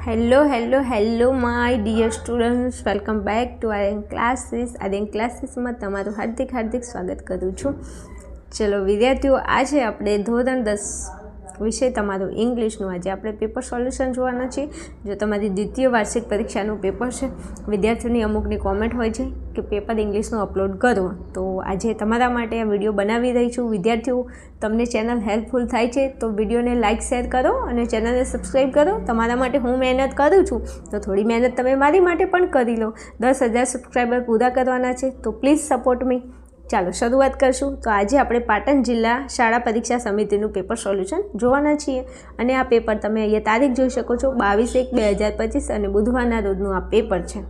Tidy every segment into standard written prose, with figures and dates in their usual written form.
Hello my dear students, welcome back to Aryan classes. Aryan ક્લાસીસમાં તમારું હાર્દિક સ્વાગત કરું છું. ચલો વિદ્યાર્થીઓ, આજે આપણે ધોરણ 10 વિષય તમારું ઇંગ્લિશનું આજે આપણે પેપર સોલ્યુશન જોવાના છીએ. જો તમારી દ્વિતીય વાર્ષિક પરીક્ષાનું પેપર છે, વિદ્યાર્થીઓની અમુકની કોમેન્ટ હોય છે કે પેપર ઇંગ્લિશનું અપલોડ કરો, તો આજે તમારા માટે આ વિડીયો બનાવી રહી છું. વિદ્યાર્થીઓ, તમને ચેનલ હેલ્પફુલ થાય છે તો વિડીયોને લાઇક શેર કરો અને ચેનલને સબસ્ક્રાઈબ કરો. તમારા માટે હું મહેનત કરું છું તો થોડી મહેનત તમે મારી માટે પણ કરી લો. 10,000 સબસ્ક્રાઈબર પૂરા કરવાના છે, તો પ્લીઝ સપોર્ટ મી. ચાલો શરૂઆત કરશું. તો આજે આપણે પાટણ જિલ્લા શાળા પરીક્ષા સમિતિનું પેપર સોલ્યુશન જોવાના છીએ અને આ પેપર તમે અહીંયા તારીખ જોઈ શકો છો, 22/1/2025 અને બુધવારના રોજનું આ પેપર છે.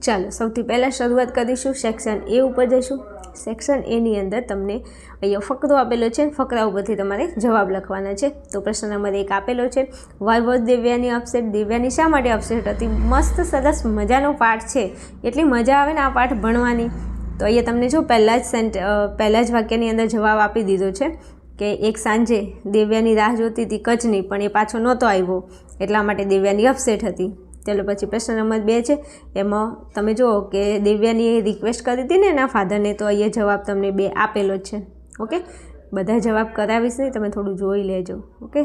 ચાલો સૌથી પહેલાં શરૂઆત કરીશું. સેક્શન એ ઉપર જઈશું. સેક્શન એની અંદર તમને અહીંયા ફકરો આપેલો છે, ફકરા ઉપરથી તમારે જવાબ લખવાના છે. તો પ્રશ્ન નંબર 1 આપેલો છે, why was Devayani upset? Devayani શા માટે અપસેટ હતી? મસ્ત સરસ મજાનો પાઠ છે, એટલી મજા આવે ને આ પાઠ ભણવાની. તો અહીંયા તમને જો પહેલાં જ વાક્યની અંદર જવાબ આપી દીધો છે કે એક સાંજે દિવ્યાની રાહ જોતી હતી કચ્છની, પણ એ પાછો નહોતો આવ્યો, એટલા માટે દિવ્યાની અપસેટ હતી. ચાલો પછી પ્રશ્ન નંબર 2 છે, એમાં તમે જુઓ કે દિવ્યાની રિક્વેસ્ટ કરી હતી ને એના ફાધરને, તો અહીંયા જવાબ તમને 2 આપેલો જ છે. ઓકે, બધા જવાબ કરાવીશ નહીં, તમે થોડું જોઈ લેજો. ઓકે,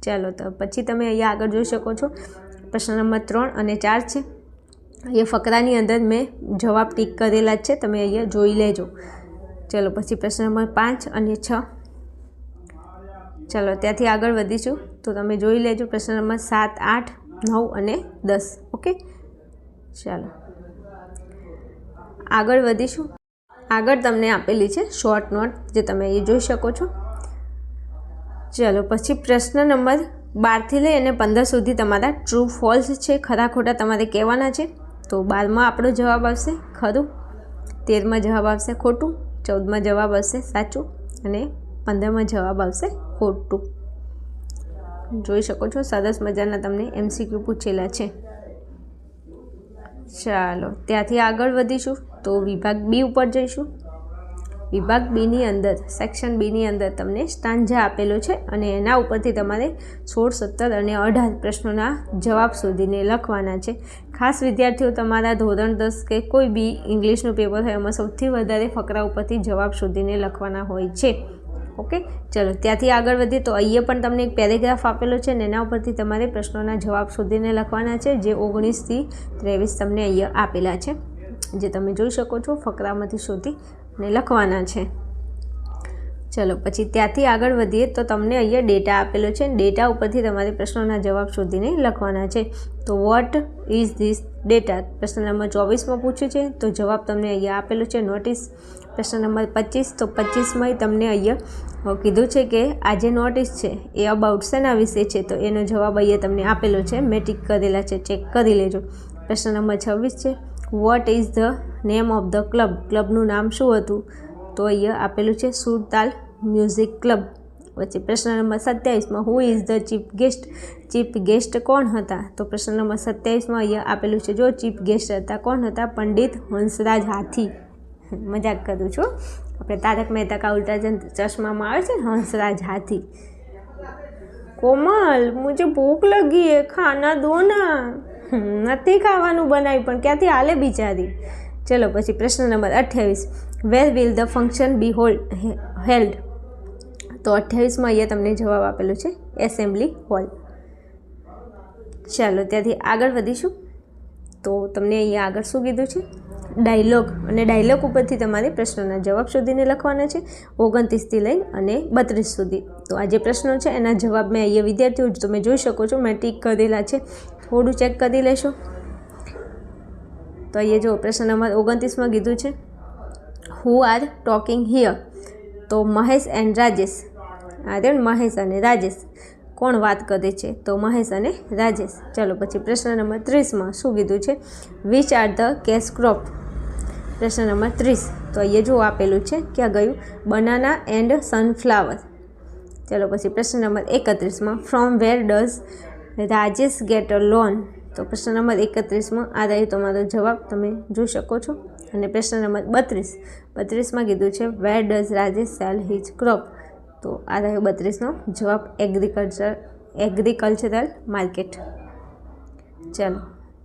ચાલો તો પછી તમે અહીંયા આગળ જોઈ શકો છો પ્રશ્ન નંબર 3 અને 4 છે. એ ફકરાની અંદર મેં જવાબ ટીક કરેલા જ છે, તમે અહીંયા જોઈ લેજો. ચલો પછી પ્રશ્ન નંબર 5 અને 6. ચાલો ત્યાંથી આગળ વધીશું, તો તમે જોઈ લેજો પ્રશ્ન નંબર 7, 8, 9 અને 10. ઓકે, ચાલો આગળ વધીશું. આગળ તમને આપેલી છે શોર્ટ નોટ, જે તમે એ જોઈ શકો છો. ચાલો પછી પ્રશ્ન નંબર 12થી લઈ અને 15 સુધી તમારા ટ્રુ ફોલ્સ છે, ખરા ખોટા તમારે કહેવાના છે. તો 12માં આપણો જવાબ આવશે ખરું, 13માં જવાબ આવશે ખોટું, 14માં જવાબ આવશે સાચું અને 15માં જવાબ આવશે ખોટું. જોઈ શકો છો સરસ મજાના તમને MCQ પૂછેલા છે. ચાલો ત્યાંથી આગળ વધીશું, તો વિભાગ બી ઉપર જઈશું. વિભાગ બીની અંદર સેક્શન બીની અંદર તમને સ્ટાન્જા આપેલો છે અને એના ઉપરથી તમારે 16, 17 અને 18 પ્રશ્નોના જવાબ શોધીને લખવાના છે. ખાસ વિદ્યાર્થીઓ, તમારા ધોરણ 10 કે કોઈ બી ઇંગ્લિશનું પેપર હોય એમાં સૌથી વધારે ફકરા ઉપરથી જવાબ શોધીને લખવાના હોય છે. ઓકે, ચલો ત્યાંથી આગળ વધીએ. તો અહીંયા પણ તમને એક પેરેગ્રાફ આપેલો છે અને એના ઉપરથી તમારે પ્રશ્નોના જવાબ શોધીને લખવાના છે, જે 19થી 23 તમને અહીંયા આપેલા છે, જે તમે જોઈ શકો છો. ફકરામાંથી શોધી ને લખવાના છે. ચલો પછી ત્યાંથી આગળ વધીએ તો તમને અહીંયા ડેટા આપેલો છે. ડેટા ઉપરથી તમારે પ્રશ્નોના જવાબ શોધીને લખવાના છે. તો વોટ ઇઝ ધીસ ડેટા? પ્રશ્ન નંબર 24માં પૂછ્યું છે, તો જવાબ તમને અહીંયા આપેલો છે નોટિસ. પ્રશ્ન નંબર 25, તો 25માં તમને અહીંયા કીધું છે કે આ જે નોટિસ છે એ અબાઉટ શેના વિશે છે, તો એનો જવાબ અહીંયા તમને આપેલો છે, મેં ટીક કરેલા છે, ચેક કરી લેજો. પ્રશ્ન નંબર 26 છે, what is the name of the club? ક્લબનું નામ શું હતું? તો અહીંયા આપેલું છે સુરતાલ મ્યુઝિક ક્લબ. પછી પ્રશ્ન નંબર 27માં who is the chief guest? Chief guest કોણ હતા? તો પ્રશ્ન નંબર 27માં અહીંયા આપેલું છે, જો ચીફ ગેસ્ટ હતા, કોણ હતા? પંડિત હંસરાજ હાથી. મજાક કરું છું, આપણે તારક મહેતા કા ઉલ્ટા ચશ્મામાં આવે છે ને, હંસરાજ હાથી. કોમલ, મુझे ભૂખ લગી હે, ખાના દો ના. નથી ખાવાનું બનાવ્યું, પણ ક્યાંથી હાલે બિચારી. ચલો પછી પ્રશ્ન number 28, where will the function B held? તો 28માં અહીંયા તમને જવાબ આપેલો છે એસેમ્બલી હોલ. ચાલો ત્યાંથી આગળ વધીશું. તો તમને અહીંયા આગળ શું કીધું છે? ડાયલોગ, અને ડાયલોગ ઉપરથી તમારે પ્રશ્નોના જવાબ શોધીને લખવાના છે, 29થી લઈને અને 32 સુધી. તો આ જે પ્રશ્નો છે એના જવાબ મેં અહીંયા વિદ્યાર્થીઓ તમે જોઈ શકો છો, મેં ટીક કરેલા છે, થોડું ચેક કરી લેશો. તો અહીંયા જો પ્રશ્ન નંબર 29માં કીધું છે, હુ આર ટોકિંગ હિયર? તો મહેશ એન્ડ રાજેશ. અરે મહેશ અને રાજેશ. કોણ વાત કરે છે? તો મહેશ અને રાજેશ. ચાલો પછી પ્રશ્ન નંબર 30માં શું કીધું છે? Which are the cash crop? પ્રશ્ન નંબર 30, તો અહીંયા જો આપેલું છે, ક્યાં ગયું? Banana and sunflower. ચાલો પછી પ્રશ્ન નંબર 31માં from where does Rajesh get a loan? તો પ્રશ્ન નંબર 31માં આ રહ્યો તમારો જવાબ, તમે જોઈ શકો છો. અને પ્રશ્ન નંબર 32માં કીધું છે, વેર does Rajesh cell his crop? તો આ રહ્યો 32નો જવાબ, એગ્રીકલ્ચરલ માર્કેટ. ચાલો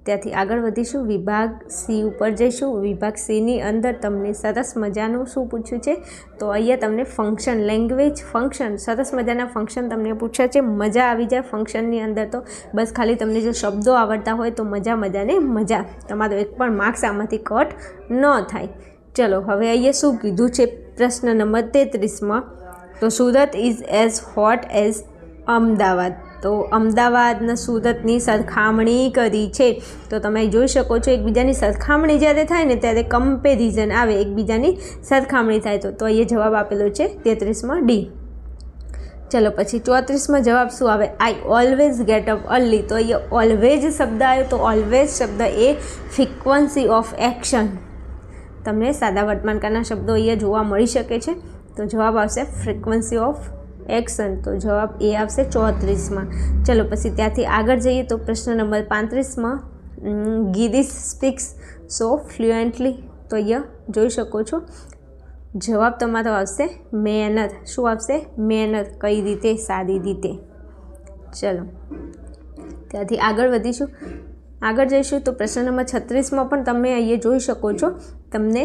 ત્યાંથી આગળ વધીશું, વિભાગ સી ઉપર જઈશું. વિભાગ સીની અંદર તમને સરસ મજાનું શું પૂછ્યું છે, તો અહીંયા તમને ફંક્શન, લેંગ્વેજ ફંક્શન, સરસ મજાના ફંક્શન તમને પૂછ્યા છે. મજા આવી જાય ફંક્શનની અંદર. તો બસ ખાલી તમને જો શબ્દો આવડતા હોય તો મજાને મજા, તમારો એક પણ માર્ક્સ આમાંથી કટ ન થાય. ચલો હવે અહીંયા શું કીધું છે પ્રશ્ન નંબર 33માં, તો Surat is as hot as Ahmedabad. તો અમદાવાદના સુરતની સરખામણી કરી છે. તો તમે જોઈ શકો છો એકબીજાની સરખામણી જ્યારે થાય ને ત્યારે કમ્પેરિઝન આવે, એકબીજાની સરખામણી થાય. તો અહીંયા જવાબ આપેલો છે 33માં ડી. ચલો પછી 34માં જવાબ શું આવે, I always get up early. તો અહીંયા ઓલવેઝ શબ્દ આવ્યો. તો ઓલવેઝ શબ્દ એ ફ્રીક્વન્સી ઓફ એક્શન, તમને સાદા વર્તમાનકાળના શબ્દો અહીંયા જોવા મળી શકે છે. તો જવાબ આવશે ફ્રીક્વન્સી ઓફ એક્શન. તો જવાબ એ આવશે 34માં. ચલો પછી ત્યાંથી આગળ જઈએ તો પ્રશ્ન નંબર 35માં, ગિરીશ સ્પીક્સ સો ફ્લુએન્ટલી. તો અહીંયા જોઈ શકો છો જવાબ તમારો આવશે મેનર. શું આવશે, મેનર, કઈ રીતે, સારી રીતે. ચલો ત્યાંથી આગળ વધીશું, આગળ જઈશું તો પ્રશ્ન નંબર 36માં પણ તમે અહીંયા જોઈ શકો છો, તમને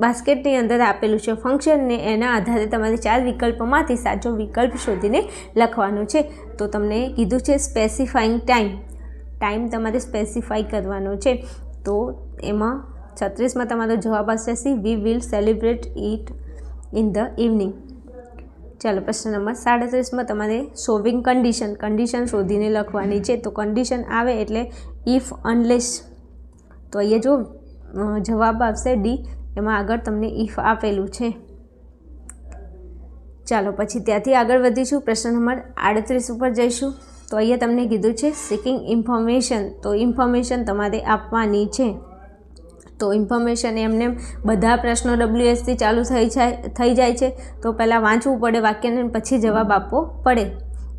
બાસ્કેટની અંદર આપેલું છે ફંક્શન ને એના આધારે તમારે 4 વિકલ્પોમાંથી સાચો વિકલ્પ શોધીને લખવાનું છે. તો તમને કીધું છે સ્પેસિફાઈંગ ટાઈમ તમારે સ્પેસિફાઈ કરવાનો છે. તો એમાં 36માં તમારો જવાબ આવશે C, we will celebrate it in the evening. ચાલો પ્રશ્ન નંબર 37માં તમારે સોવિંગ કન્ડિશન શોધીને લખવાની છે. તો કન્ડિશન આવે એટલે ઇફ, અનલેસ. તો અહીંયા જો જવાબ આવશે ડી, એમાં આગળ તમને ઇફ આપેલું છે. ચાલો પછી ત્યાંથી આગળ વધીશું, પ્રશ્ન નંબર 38 ઉપર જઈશું. તો અહીંયા તમને કીધું છે સિકિંગ ઇન્ફોર્મેશન. તો ઇન્ફોર્મેશન તમારે આપવાની છે. તો ઇન્ફોર્મેશન એમને બધા પ્રશ્નો WS થી ચાલુ થઈ જાય છે. તો પહેલાં વાંચવું પડે વાક્યને, પછી જવાબ આપવો પડે.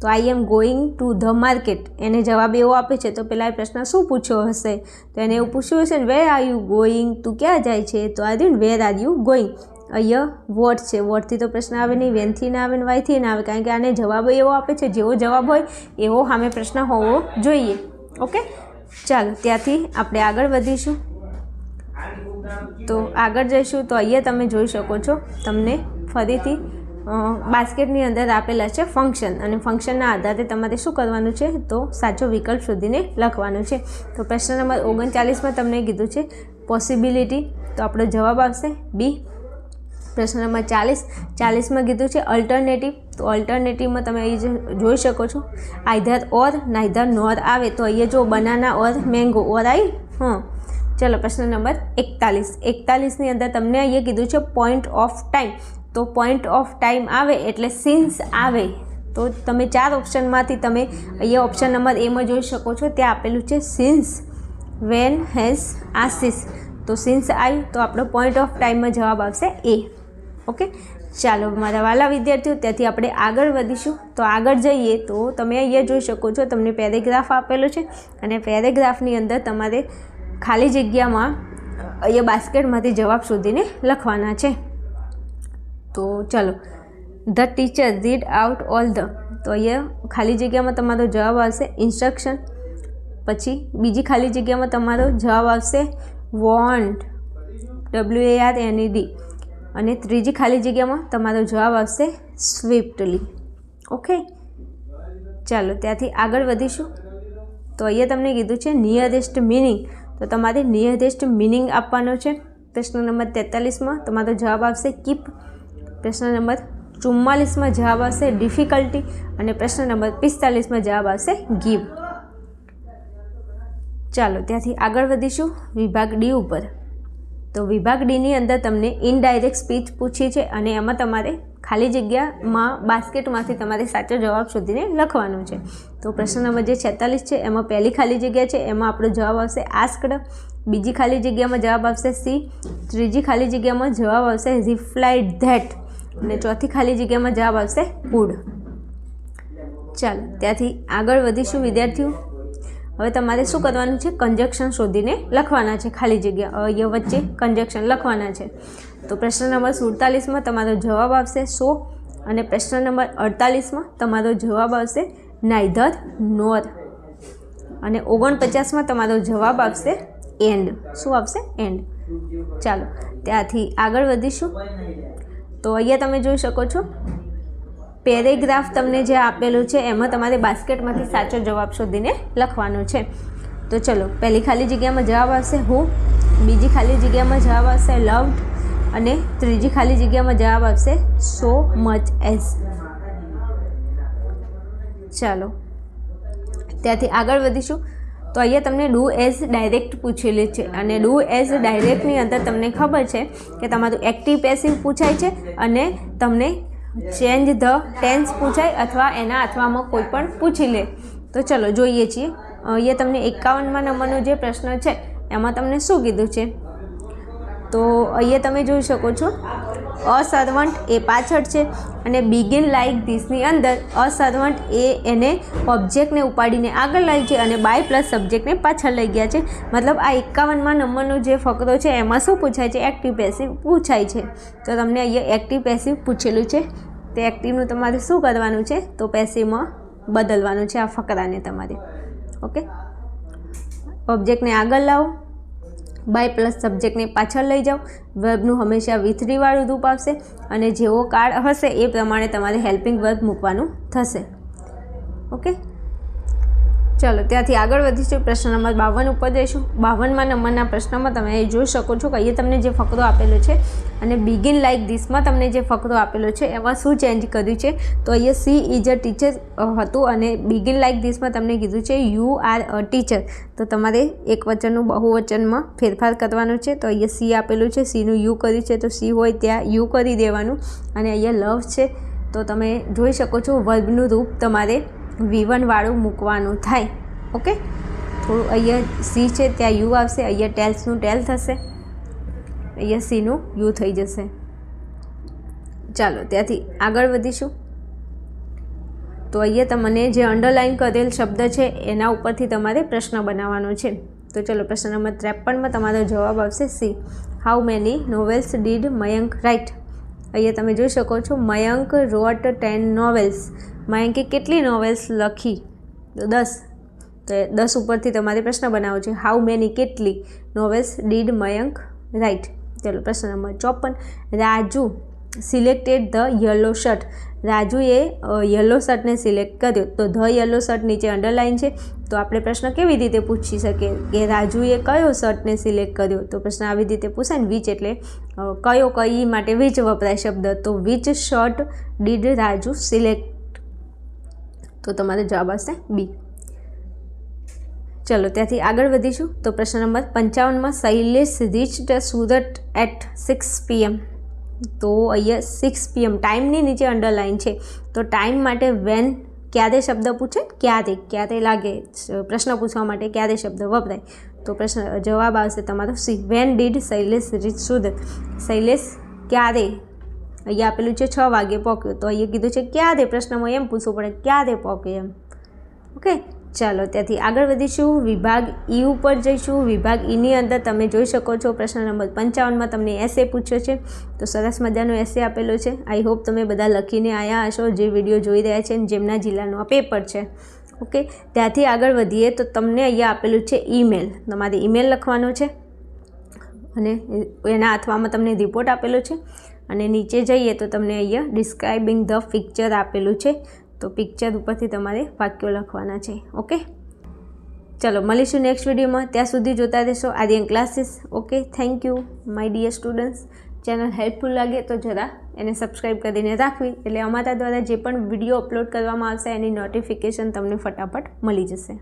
તો I am going to the market, એને જવાબ એવો આપે છે. તો પહેલાં એ પ્રશ્ન શું પૂછ્યો હશે, તો એને એવું પૂછ્યું હશે ને વેર આર યુ ગોઈંગ, તું ક્યાં જાય છે. તો આ રહ્યું વેર આર યુ ગોઈંગ. અહીંયા વોટ છે, વોટથી તો પ્રશ્ન આવે નહીં, વેનથી ના આવે ને વાયથી ના આવે, કારણ કે આને જવાબ એવો આપે છે, જેવો જવાબ હોય એવો સામે પ્રશ્ન હોવો જોઈએ. ઓકે ચાલો ત્યાંથી આપણે આગળ વધીશું. તો આગળ જઈશું તો અહીંયા તમે જોઈ શકો છો, તમને ફરીથી બાસ્કેટની અંદર આપેલા છે ફંક્શન, અને ફંક્શનના આધારે તમારે શું કરવાનું છે, તો સાચો વિકલ્પ શોધીને લખવાનું છે. તો પ્રશ્ન નંબર 39માં તમને કીધું છે પોસિબિલિટી. તો આપણો જવાબ આવશે બી. પ્રશ્ન નંબર 40માં કીધું છે અલ્ટરનેટિવ. તો અલ્ટરનેટિવમાં તમે અહીં જોઈ શકો છો આઈધર ઓર, નાઈધર નોર આવે. તો અહીંયા જો બનાના ઓર મેંગો ઓર આવી. ચલો પ્રશ્ન નંબર 41ની અંદર તમને અહીંયા કીધું છે પોઈન્ટ ઓફ ટાઈમ. તો પોઈન્ટ ઓફ ટાઈમ આવે એટલે સિન્સ આવે. તો તમે 4 ઓપ્શનમાંથી તમે અહીંયા ઓપ્શન નંબર એમાં જોઈ શકો છો, ત્યાં આપેલું છે સિન્સ, વેન, હેઝ, આસિસ. તો સિન્સ આવી, તો આપણો પોઈન્ટ ઓફ ટાઈમમાં જવાબ આવશે એ. ઓકે ચાલો મારા વાલા વિદ્યાર્થીઓ, ત્યાંથી આપણે આગળ વધીશું. તો આગળ જઈએ તો તમે અહીંયા જોઈ શકો છો, તમને પેરેગ્રાફ આપેલો છે, અને પેરેગ્રાફની અંદર તમારે ખાલી જગ્યામાં અહીંયા બાસ્કેટમાંથી જવાબ શોધીને લખવાના છે. તો ચલો, the teacher read out all the. તો અહીંયા ખાલી જગ્યામાં તમારો જવાબ આવશે ઇન્સ્ટ્રક્શન. પછી બીજી ખાલી જગ્યામાં તમારો જવાબ આવશે વોન્ટ, WARNED. અને ત્રીજી ખાલી જગ્યામાં તમારો જવાબ આવશે સ્વિફ્ટલી. ઓકે ચાલો ત્યાંથી આગળ વધીશું. તો અહીંયા તમને કીધું છે નિયરેસ્ટ મિનિંગ. તો તમારે નિયરેસ્ટ મિનિંગ આપવાનો છે. પ્રશ્ન નંબર 43માં તમારો જવાબ આવશે કીપ. પ્રશ્ન નંબર 44માં જવાબ આવશે ડિફિકલ્ટી. અને પ્રશ્ન નંબર 45માં જવાબ આવશે ગીવ. ચાલો ત્યાંથી આગળ વધીશું વિભાગ ડી ઉપર. તો વિભાગ ડીની અંદર તમને ઇનડાયરેક્ટ સ્પીચ પૂછી છે, અને એમાં તમારે ખાલી જગ્યામાં બાસ્કેટમાંથી તમારે સાચો જવાબ શોધીને લખવાનો છે. તો પ્રશ્ન નંબર જે 46 છે એમાં પહેલી ખાલી જગ્યા છે, એમાં આપણો જવાબ આવશે આસ્કડ. બીજી ખાલી જગ્યામાં જવાબ આવશે સી. ત્રીજી ખાલી જગ્યામાં જવાબ આવશે રિપ્લાઇડ ધેટ. અને ચોથી ખાલી જગ્યામાં જવાબ આવશે વુડ. ચાલો ત્યાંથી આગળ વધીશું વિદ્યાર્થીઓ. હવે તમારે શું કરવાનું છે, કંજક્શન શોધીને લખવાના છે. ખાલી જગ્યા અહીંયા વચ્ચે કંજક્શન લખવાના છે. તો પ્રશ્ન નંબર 47માં તમારો જવાબ આવશે સો. અને પ્રશ્ન નંબર 48માં તમારો જવાબ આવશે નાઈધર નોર. અને 49માં તમારો જવાબ આવશે એન્ડ. શું આવશે? એન્ડ. ચાલો ત્યાંથી આગળ વધીશું. તો અહીંયા તમે જોઈ શકો છો પેરેગ્રાફ તમને જે આપેલું છે એમાં તમારે બાસ્કેટમાંથી સાચો જવાબ શોધીને લખવાનો છે. તો ચલો, પહેલી ખાલી જગ્યામાં જવાબ આવશે હુ, બીજી ખાલી જગ્યામાં જવાબ આવશે લવ્ડ અને ત્રીજી ખાલી જગ્યામાં જવાબ આવશે સો મચ એઝ. ચાલો ત્યાંથી આગળ વધીશું. તો અહીંયા તમને ડુ એઝ ડાયરેક્ટ પૂછેલી છે અને ડુ એઝ ડાયરેક્ટની અંદર તમને ખબર છે કે તમારું એક્ટિવ પેસિવ પૂછાય છે અને તમને ચેન્જ ધ ટેન્સ પૂછાય અથવામાં કોઈ પણ પૂછી લે. તો ચલો જોઈએ છીએ. અહીંયા તમને 51મા નંબરનો જે પ્રશ્ન છે એમાં તમને શું કીધું છે? તો અહીંયા તમે જોઈ શકો છો અ સર્વન્ટ એ પાછળ છે અને બિગિન લાઇક ધીસની અંદર અ સર્વન્ટ એને ઓબ્જેક્ટને ઉપાડીને આગળ લાવી છે અને બાય પ્લસ સબ્જેક્ટને પાછળ લઈ ગયા છે. મતલબ આ 51મા નંબરનો જે ફકરો છે એમાં શું પૂછાય છે? એક્ટિવ પેસિવ પૂછાય છે. તો તમને અહીંયા એક્ટિવ પેસિવ પૂછેલું છે. તે એક્ટિવનું તમારે શું કરવાનું છે? તો પેસિવમાં બદલવાનું છે આ ફકરાને તમારે. ઓકે, ઓબ્જેક્ટને આગળ લાવો, બાય પ્લસ સબ્જેક્ટને પાછળ લઈ જાઓ. વર્બનું હંમેશા V3 વાળું રૂપ આવશે અને જેવો કાળ હશે એ પ્રમાણે તમારે હેલ્પિંગ વર્બ મૂકવાનું થશે. ઓકે, ચાલો ત્યાંથી આગળ વધીશું. પ્રશ્ન નંબર 52 ઉપર જઈશું. 52મા નંબરના પ્રશ્નમાં તમે અહીં જોઈ શકો છો કે અહીંયા તમને જે ફકરો આપેલો છે અને બિગિન લાઇક ધીસમાં તમને જે ફકરો આપેલો છે એમાં શું ચેન્જ કર્યું છે? તો અહીંયા સી ઇઝ અ ટીચર હતું અને બિગિન લાઇક ધીસમાં તમને કીધું છે યુ આર અ ટીચર. તો તમારે એક વચનનું બહુવચનમાં ફેરફાર કરવાનો છે. તો અહીંયા સી આપેલું છે, સીનું યુ કર્યું છે તો સી હોય ત્યાં યુ કરી દેવાનું. અને અહીંયા લવ છે તો તમે જોઈ શકો છો વર્બનું રૂપ તમારે V1 વાળું મૂકવાનું થાય. ઓકે, થોડું અહીંયા સી છે ત્યાં યુ આવશે, અહીંયા ટેલ્સનું ટેલ થશે, અહીંયા સીનું યુ થઈ જશે. ચાલો ત્યાંથી આગળ વધીશું. તો અહીંયા તમને જે અંડરલાઇન કરેલ શબ્દ છે એના ઉપરથી તમારે પ્રશ્ન બનાવવાનો છે. તો ચલો પ્રશ્ન નંબર 53માં તમારો જવાબ આવશે C. How many novels did Mayank write? અહીંયા તમે જોઈ શકો છો મયંક રોટ 10 નોવેલ્સ. મયંકે કેટલી નોવેલ્સ લખી? તો 10. તો 10 ઉપરથી તમારે પ્રશ્ન બનાવવો છે. હાઉ મેની કેટલી નોવેલ્સ ડીડ મયંક રાઇટ? ચલો પ્રશ્ન નંબર 54. Raju selected the yellow shirt. રાજુએ યલો શર્ટને સિલેક્ટ કર્યો. તો ધ યલો શર્ટ નીચે અંડરલાઇન છે. તો આપણે પ્રશ્ન કેવી રીતે પૂછી શકીએ કે રાજુએ કયો શર્ટને સિલેક્ટ કર્યો? તો પ્રશ્ન આવી રીતે પૂછાય ને. વિચ એટલે કયો, કઈ માટે વિચ વપરાય શબ્દ. તો which shirt did Raju select? તો તમારો જવાબ આવશે બી. ચલો ત્યાંથી આગળ વધીશું. તો પ્રશ્ન નંબર 55માં Shailesh reached Surat at 6 PM. તો અહીંયા 6 PM ટાઈમની નીચે અંડરલાઇન છે. તો ટાઈમ માટે વેન ક્યારે શબ્દ પૂછે? ક્યારે લાગે પ્રશ્ન પૂછવા માટે ક્યારે શબ્દ વપરાય? તો પ્રશ્ન જવાબ આવશે તમારો C. When did Shailesh reach Surat? Shailesh ક્યારે, અહીંયા આપેલું છે 6 વાગે પહોંચ્યો. તો અહીંયા કીધું છે ક્યારે, પ્રશ્નમાં એમ પૂછવું પડે ક્યારે પહોંચ્યો એમ. ઓકે, ચાલો ત્યાંથી આગળ વધીશું. વિભાગ ઈ ઉપર જઈશું. વિભાગ ઈની અંદર તમે જોઈ શકો છો પ્રશ્ન નંબર 55માં તમને એસે પૂછ્યો છે. તો સરસ મજાનો એસે આપેલો છે. આઈ હોપ તમે બધા લખીને આવ્યા હશો જે વિડીયો જોઈ રહ્યા છે જેમના જિલ્લાનો આ પેપર છે. ઓકે, ત્યાંથી આગળ વધીએ તો તમને અહીંયા આપેલું છે ઈમેલ. તમારે ઈમેલ લખવાનો છે અને એના અથવામાં તમને રિપોર્ટ આપેલો છે. અને નીચે જઈએ તો તમને અહીંયા ડિસ્ક્રાઇબિંગ ધ પિક્ચર આપેલું છે. તો પિક્ચર ઉપરથી તમારે વાક્યો લખવાના છે. ઓકે, ચલો મળીશું નેક્સ્ટ વિડીયોમાં. ત્યાં સુધી જોતા રહેશો Aryan classes. Okay, thank you my dear students. Channel helpful લાગે તો જરા એને સબસ્ક્રાઈબ કરીને રાખવી, એટલે અમારા દ્વારા જે પણ વિડીયો અપલોડ કરવામાં આવશે એની નોટિફિકેશન તમને ફટાફટ મળી જશે.